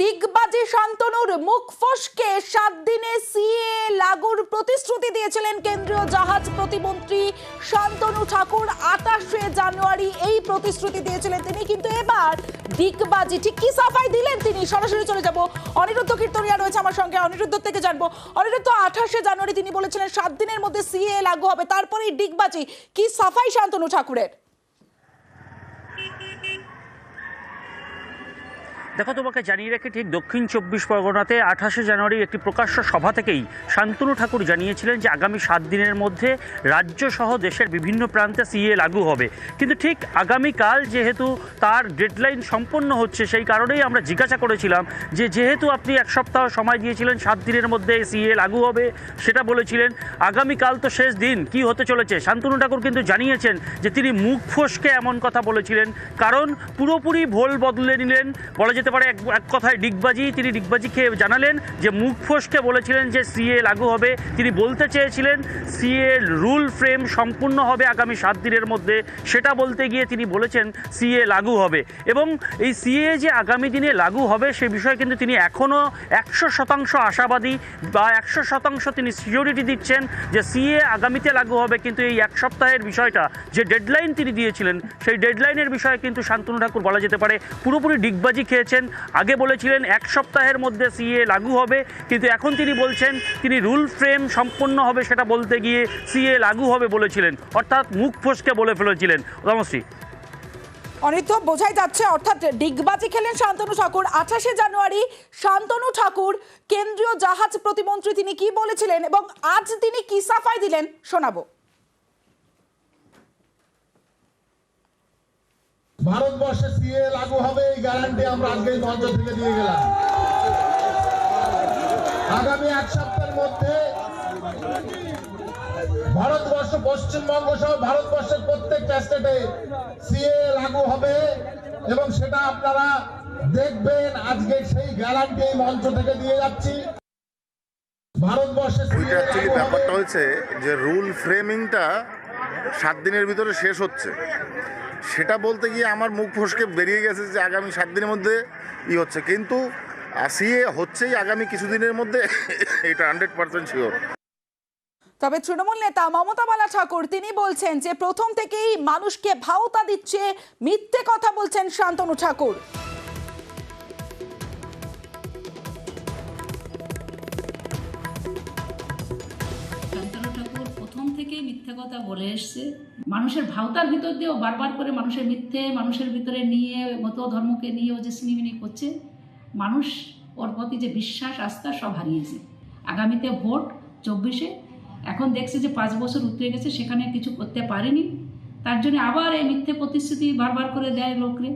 ডিগবাজি শান্তনুর মুখ ফসকে 7 দিনে সিএ লাগুর প্রতিশ্রুতি দিয়েছিলেন কেন্দ্রীয় জাহাজ প্রতিমন্ত্রী শান্তনু ঠাকুর। 28 জানুয়ারি এই প্রতিশ্রুতি দিয়েছিলেন তিনি, কিন্তু এবার ডিগবাজি ঠিক কি সাফাই দিলেন তিনি? সরাসরি চলে যাব, অনিরুদ্ধ কীর্তনিয়া রয়েছে আমার সঙ্গে, অনিরুদ্ধ থেকে জানবো। অনিরুদ্ধ, 28 জানুয়ারি তিনি বলেছিলেন 7 দিনের মধ্যে সিএ লাগু হবে, তারপরেই ডিগবাজি, কি সাফাই শান্তনু ঠাকুরের? দেখো, তোমাকে জানিয়ে রাখি, ঠিক দক্ষিণ 24 পরগনাতে 28 জানুয়ারি একটি প্রকাশ্য সভা থেকেই শান্তনু ঠাকুর জানিয়েছিলেন যে আগামী 7 দিনের মধ্যে রাজ্যসহ দেশের বিভিন্ন প্রান্তে সিএ লাগু হবে। কিন্তু ঠিক আগামীকাল যেহেতু তার ডেডলাইন সম্পন্ন হচ্ছে, সেই কারণেই আমরা জিজ্ঞাসা করেছিলাম যে যেহেতু আপনি 1 সপ্তাহ সময় দিয়েছিলেন 7 দিনের মধ্যে সিএ লাগু হবে, সেটা বলেছিলেন, আগামীকাল তো শেষ দিন, কি হতে চলেছে? শান্তনু ঠাকুর কিন্তু জানিয়েছেন যে তিনি মুখ ফসকে এমন কথা বলেছিলেন, কারণ পুরোপুরি ভোল বদলে নিলেন, বলা যেতে পারে এক কথায় ডিগবাজি। তিনি ডিগবাজি খেয়ে জানালেন যে মুখ ফসকে বলেছিলেন যে সিএ লাগু হবে। তিনি বলতে চেয়েছিলেন সিএ রুল ফ্রেম সম্পূর্ণ হবে আগামী 7 দিনের মধ্যে, সেটা বলতে গিয়ে তিনি বলেছেন সিএ লাগু হবে। এবং এই সিএ যে আগামী দিনে লাগু হবে সে বিষয়ে কিন্তু তিনি এখনও 100% আশাবাদী, বা 100% তিনি সিওরিটি দিচ্ছেন যে সিএ আগামীতে লাগু হবে। কিন্তু এই 1 সপ্তাহের বিষয়টা, যে ডেডলাইন তিনি দিয়েছিলেন, সেই ডেডলাইনের বিষয়ে কিন্তু শান্তনু ঠাকুর বলা যেতে পারে পুরোপুরি ডিগবাজি খেয়েছেন। আগে বলেছিলেন 1 সপ্তাহের মধ্যে সিএ লাগু হবে, কিন্তু এখন তিনি বলছেন তিনি রুল ফ্রেম সম্পন্ন হবে সেটা বলতে গিয়ে সিএ লাগু হবে বলেছিলেন, অর্থাৎ মুখ ফসকে বলে ফেলেছিলেন। রমশ্রী, অনিরুদ্ধ, বোঝাই যাচ্ছে অর্থাৎ ডিগবাজি খেলেন শান্তনু ঠাকুর। 28 জানুয়ারি শান্তনু ঠাকুর কেন্দ্রীয় জাহাজ প্রতিমন্ত্রী, তিনি কি বলেছিলেন এবং আজ তিনি কি সাফাই দিলেন শোনাবো। ভারতবর্ষে সিএ লাগু হবে এই গ্যারান্টি আমরা আজকেই মঞ্চ থেকে দিয়ে গেলাম। আগামী 1 সপ্তাহের মধ্যে ভারতবর্ষ, পশ্চিমবঙ্গ সহ ভারতবর্ষের প্রত্যেকটা স্টেটে সিএ লাগু হবে এবং সেটা আপনারা দেখবেন। আজকে সেই গ্যারান্টি এই মঞ্চ থেকে দিয়ে যাচ্ছি। ভারতবর্ষে ব্যাপারটা হয়েছে যে রুল ফ্রেমিংটা 7 দিনের ভিতরে শেষ হচ্ছে, সেটা বলতে গিয়ে আমার মুখ ফসকে বেরিয়ে গেছে যে আগামী 7 দিনের মধ্যে হচ্ছে, কিন্তু সিএ হচ্ছেই আগামী কিছুদিনের মধ্যে, এটা 100% শিওর। তবে তৃণমূল নেতা মমতা বালা ঠাকুর তিনি বলছেন যে প্রথম থেকেই মানুষকে ভাওতা দিচ্ছে, মিথ্যে কথা বলছেন শান্তনু ঠাকুর। প্রথম থেকেই মিথ্যে কথা বলে এসছে, মানুষের ভাওতার ভিতর দিয়েও বারবার করে মানুষের মিথ্যে, মানুষের ভিতরে নিয়ে মত ধর্মকে নিয়েও যে সিনেমিনি করছে, মানুষ ওর প্রতি যে বিশ্বাস আস্থা সব হারিয়েছে। আগামীতে ভোট 24-এ, এখন দেখছে যে 5 বছর উতরে গেছে, সেখানে কিছু করতে পারেনি, তার জন্য আবার এই মিথ্যে প্রতিশ্রুতি বারবার করে দেয় লোকরে।